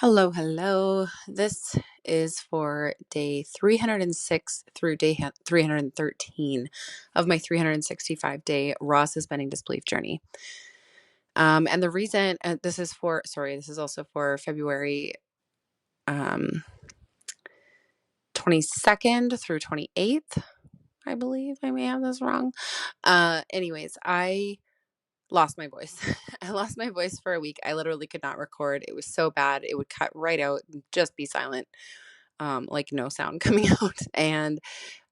Hello, hello. This is for day 306 through day 313 of my 365-day raw suspending disbelief journey. And the reason this is also for February 22nd through 28th. I believe I may have this wrong. Anyways, I lost my voice. I lost my voice for a week. I literally could not record. It was so bad. It would cut right out and just be silent. Like no sound coming out. And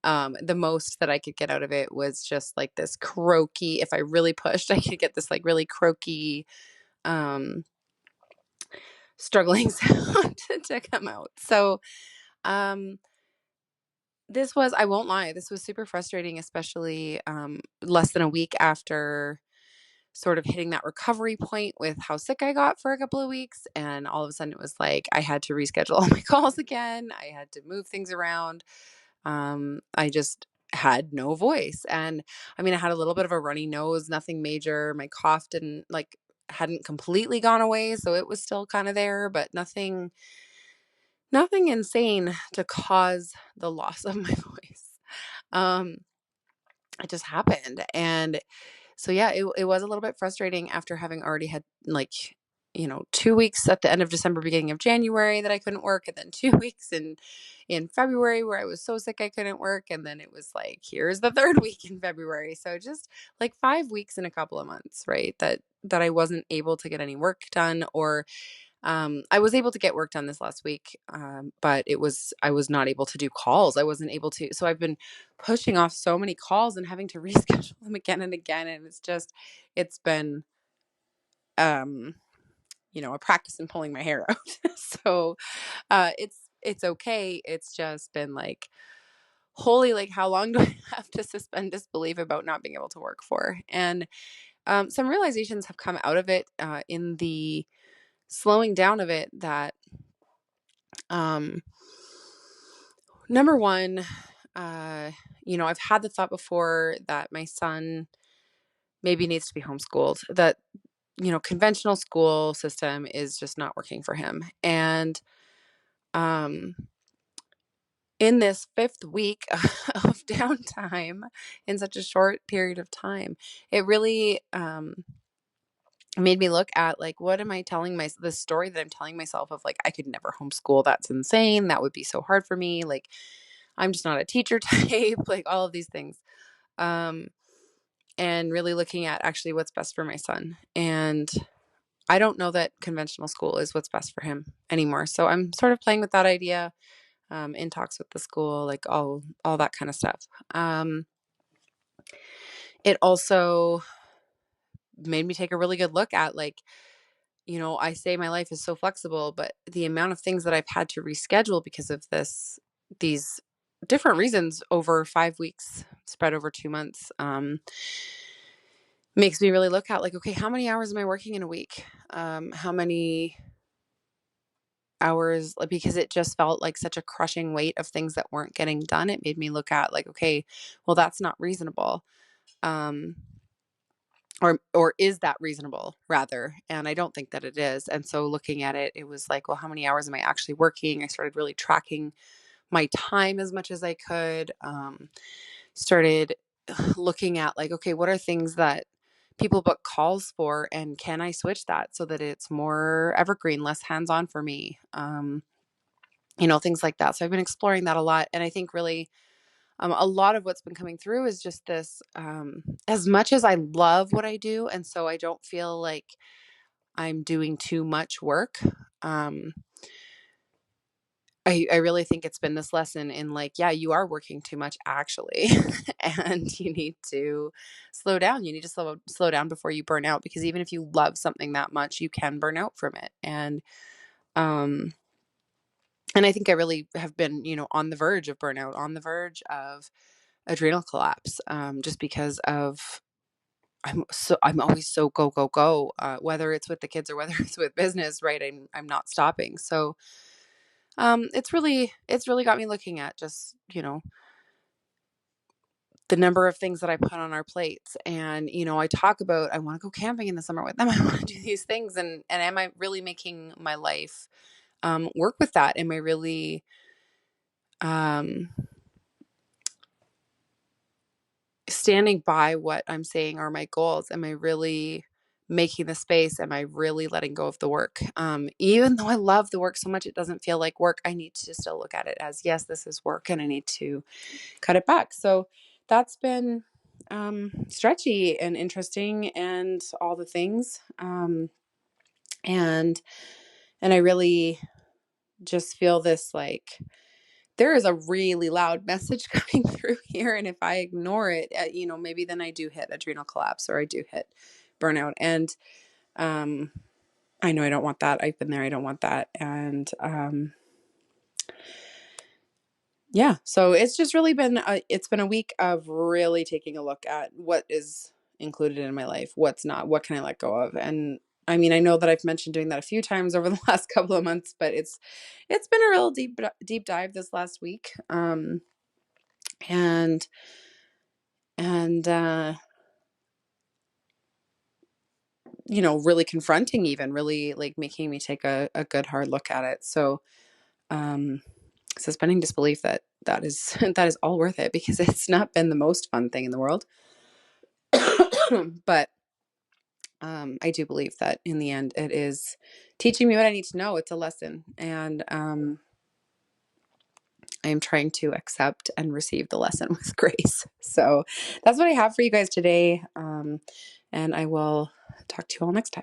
the most that I could get out of it was just like this croaky. If I really pushed, I could get this like really croaky, um, struggling sound to come out. So, um, I won't lie, this was super frustrating, especially less than a week after sort of hitting that recovery point with how sick I got for a couple of weeks. And all of a sudden, it was like I had to reschedule all my calls again. I had to move things around. I just had no voice. And I mean, I had a little bit of a runny nose, nothing major. My cough hadn't completely gone away. So it was still kind of there, but nothing insane to cause the loss of my voice. Um, it just happened. And so yeah, it was a little bit frustrating after having already had 2 weeks at the end of December, beginning of January that I couldn't work, and then 2 weeks in February where I was so sick I couldn't work, and then it was like here's the third week in February. So just like 5 weeks in a couple of months, right? That I wasn't able to get any work done, or I was able to get work done this last week, but I was not able to do calls. I wasn't able to. So I've been pushing off so many calls and having to reschedule them again and again, and it's been um, a practice in pulling my hair out. So it's okay. It's just been like, holy, like how long do I have to suspend disbelief about not being able to work for? And some realizations have come out of it in the slowing down of it that um number one, I've had the thought before that my son maybe needs to be homeschooled, that, conventional school system is just not working for him. And um, in this fifth week of downtime in such a short period of time, it really made me look at like, what am I telling the story that I'm telling myself of like, I could never homeschool. That's insane. That would be so hard for me. Like, I'm just not a teacher type, like all of these things. Um, and really looking at actually what's best for my son. And I don't know that conventional school is what's best for him anymore. So I'm sort of playing with that idea, in talks with the school, like all that kind of stuff. It also made me take a really good look at like, I say my life is so flexible, but the amount of things that I've had to reschedule because of these different reasons over 5 weeks spread over 2 months, makes me really look at like, okay, how many hours am I working in a week? How many hours, like, because it just felt like such a crushing weight of things that weren't getting done. It made me look at like, okay, well, that's not reasonable. Um, or is that reasonable rather? And I don't think that it is. And so looking at it, it was like, well, how many hours am I actually working? I started really tracking my time as much as I could. Started looking at like, okay, what are things that people book calls for, and can I switch that so that it's more evergreen, less hands-on for me? Things like that. So I've been exploring that a lot. And I think really a lot of what's been coming through is just this, as much as I love what I do, and so I don't feel like I'm doing too much work. Um, I really think it's been this lesson in like, yeah, you are working too much actually, and you need to slow down. You need to slow down before you burn out, because even if you love something that much, you can burn out from it. Um, and I think I really have been, on the verge of burnout, on the verge of adrenal collapse, just because of I'm always so go go go, whether it's with the kids or whether it's with business, right? I'm not stopping. So it's really got me looking at just, the number of things that I put on our plates. And, I talk about, I want to go camping in the summer with them. I want to do these things. And am I really making my life work with that? Am I really um, standing by what I'm saying are my goals? Am I really making the space? Am I really letting go of the work? Even though I love the work so much, it doesn't feel like work. I need to still look at it as, yes, this is work, and I need to cut it back. So that's been stretchy and interesting and all the things. And I really just feel this like there is a really loud message coming through here. And if I ignore it, maybe then I do hit adrenal collapse or I do hit burnout. And I know I don't want that. I've been there. I don't want that. And yeah, so it's just really been it's been a week of really taking a look at what is included in my life, what's not, what can I let go of. And I mean, I know that I've mentioned doing that a few times over the last couple of months, but it's been a real deep dive this last week. And really confronting, even really like making me take a good hard look at it. So suspending disbelief that is that is all worth it, because it's not been the most fun thing in the world. But I do believe that in the end it is teaching me what I need to know. It's a lesson, and I am trying to accept and receive the lesson with grace. So that's what I have for you guys today, and I will talk to you all next time.